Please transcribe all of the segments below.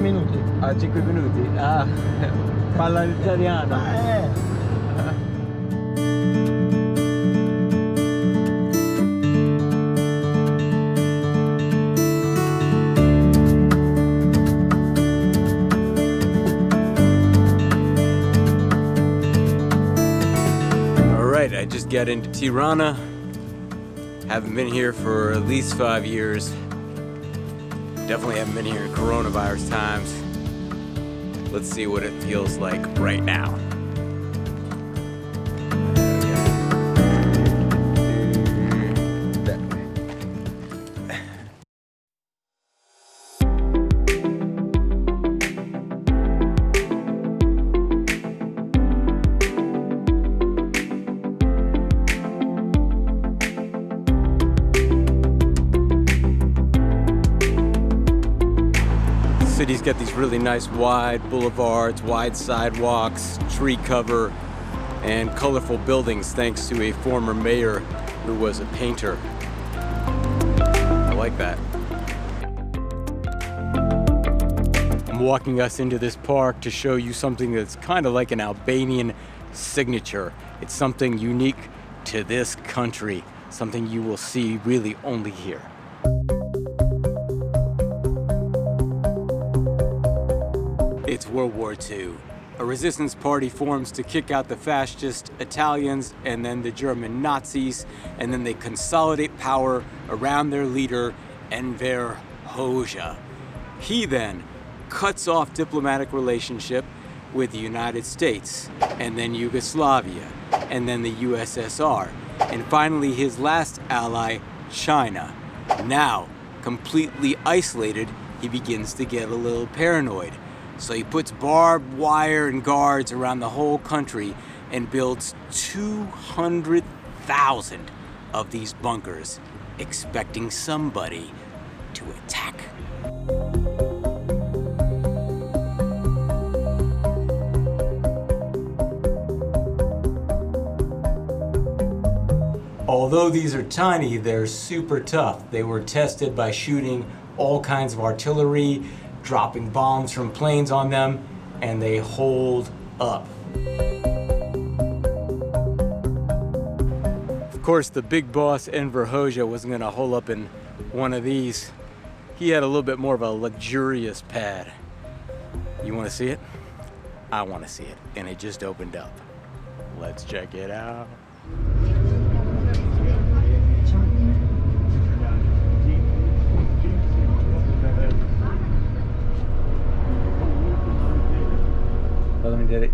minuti. Ah, 5 minuti? Ah, parla l'italiano. Alright, I just got into Tirana. Haven't been here for at least 5 years. Definitely haven't been here in coronavirus times. Let's see what it feels like right now. City's got these really nice wide boulevards, wide sidewalks, tree cover, and colorful buildings thanks to a former mayor who was a painter. I like that. I'm walking us into this park to show you something that's kind of like an Albanian signature. It's something unique to this country, something you will see really only here. It's World War II. A resistance party forms to kick out the fascist Italians and then the German Nazis, and then they consolidate power around their leader, Enver Hoxha. He then cuts off diplomatic relationship with the United States, and then Yugoslavia, and then the USSR, and finally his last ally, China. Now, completely isolated, he begins to get a little paranoid. So he puts barbed wire and guards around the whole country and builds 200,000 of these bunkers, expecting somebody to attack. Although these are tiny, they're super tough. They were tested by shooting all kinds of artillery, dropping bombs from planes on them, and they hold up. Of course, the big boss, Enver Hoxha, wasn't gonna hole up in one of these. He had a little bit more of a luxurious pad. You wanna see it? I wanna see it, and it just opened up. Let's check it out. Let me get it.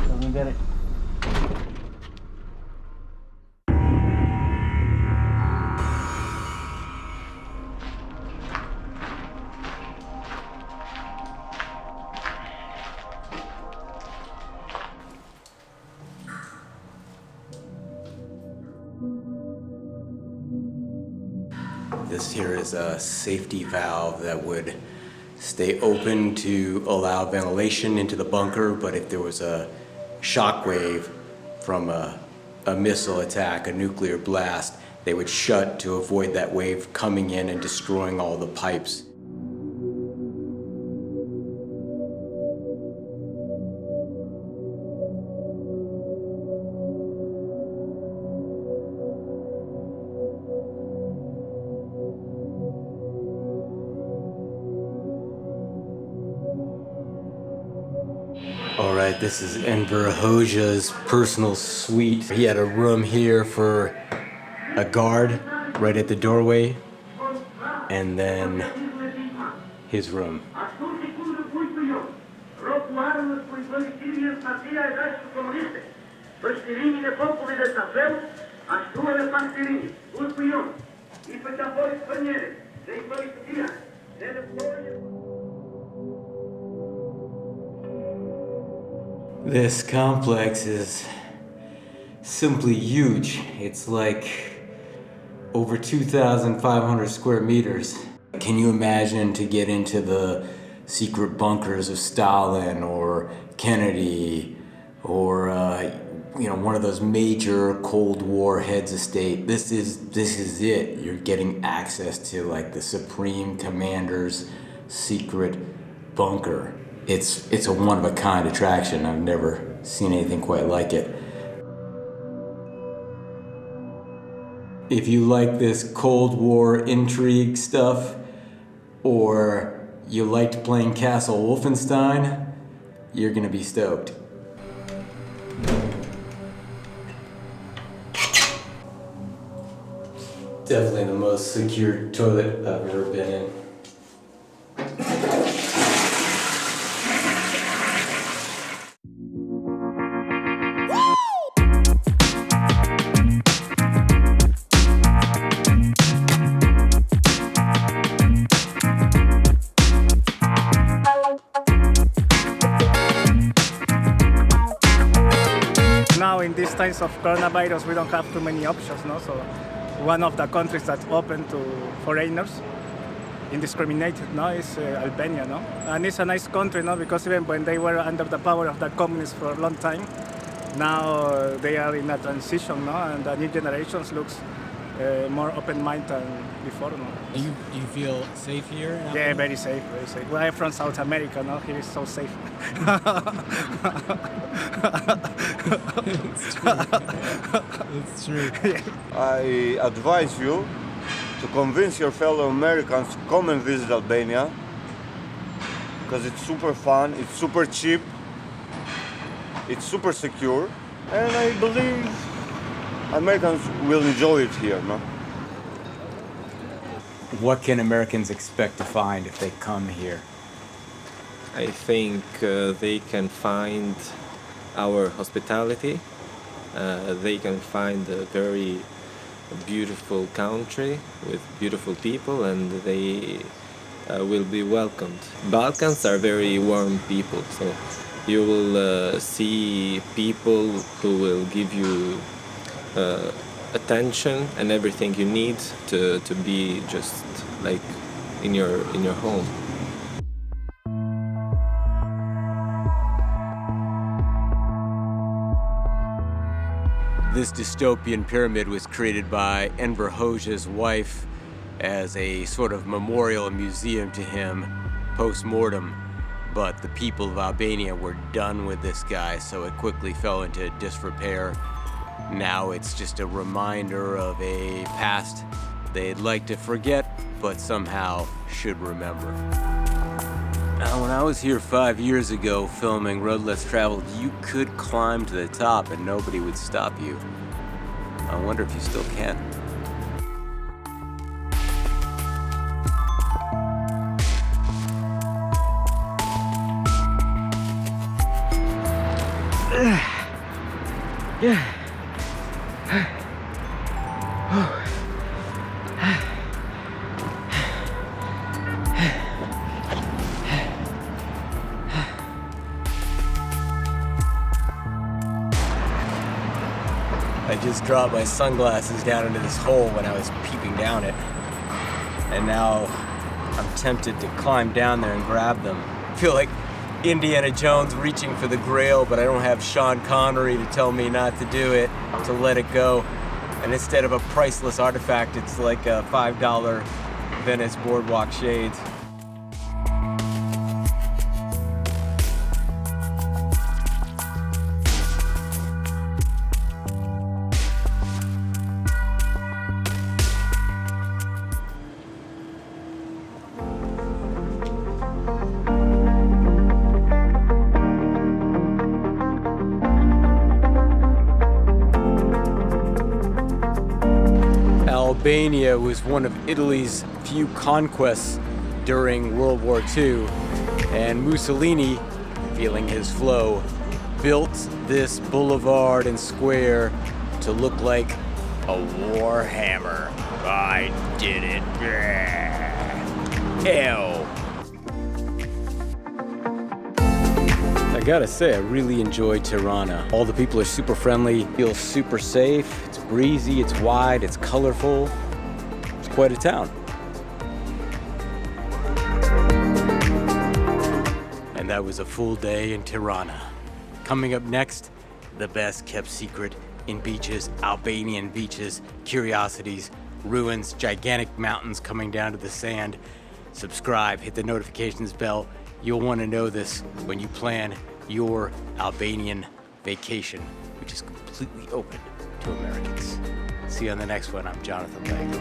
Let me get it. This here is a safety valve that would stay open to allow ventilation into the bunker, but if there was a shock wave from a missile attack, a nuclear blast, they would shut to avoid that wave coming in and destroying all the pipes. All right, this is Enver Hoxha's personal suite. He had a room here for a guard right at the doorway, and then his room. This complex is simply huge. It's like over 2,500 square meters. Can you imagine to get into the secret bunkers of Stalin or Kennedy or one of those major Cold War heads of state? This is it. You're getting access to like the Supreme Commander's secret bunker. It's a one-of-a-kind attraction. I've never seen anything quite like it. If you like this Cold War intrigue stuff, or you liked playing Castle Wolfenstein, you're gonna be stoked. Definitely the most secure toilet I've ever been in. Now in these times of coronavirus, we don't have too many options, no? So one of the countries that's open to foreigners, indiscriminated, no, is Albania, no? And it's a nice country, no? Because even when they were under the power of the communists for a long time, now they are in a transition, no? And the new generations looks more open-minded than before, no? Do you feel safe here? Yeah, very safe, very safe. Well, I'm from South America, no? Here is so safe. It's true. It's true. I advise you to convince your fellow Americans to come and visit Albania, because it's super fun, it's super cheap, it's super secure, and I believe Americans will enjoy it here, no? What can Americans expect to find if they come here? I think they can find our hospitality. They can find a very beautiful country with beautiful people, and they will be welcomed. Balkans are very warm people, so you will see people who will give you attention and everything you need to be just like in your home. This dystopian pyramid was created by Enver Hoxha's wife as a sort of memorial and museum to him post-mortem, but the people of Albania were done with this guy, so it quickly fell into disrepair. Now it's just a reminder of a past they'd like to forget, but somehow should remember. Now, when I was here 5 years ago filming Road Less Traveled, you could climb to the top and nobody would stop you. I wonder if you still can. Yeah. I just dropped my sunglasses down into this hole when I was peeping down it. And now I'm tempted to climb down there and grab them. I feel like Indiana Jones reaching for the Grail, but I don't have Sean Connery to tell me not to do it, to let it go. And instead of a priceless artifact, it's like a $5 Venice Boardwalk shades. Albania was one of Italy's few conquests during World War II, and Mussolini, feeling his flow, built this boulevard and square to look like a war hammer. I did it. Hell. I gotta say, I really enjoyed Tirana. All the people are super friendly, feels super safe, it's breezy, it's wide, it's colorful. It's quite a town. And that was a full day in Tirana. Coming up next, the best kept secret in beaches, Albanian beaches, curiosities, ruins, gigantic mountains coming down to the sand. Subscribe, hit the notifications bell, You'll want to know this when you plan your Albanian vacation, which is completely open to Americans. See you on the next one. I'm Jonathan Legg.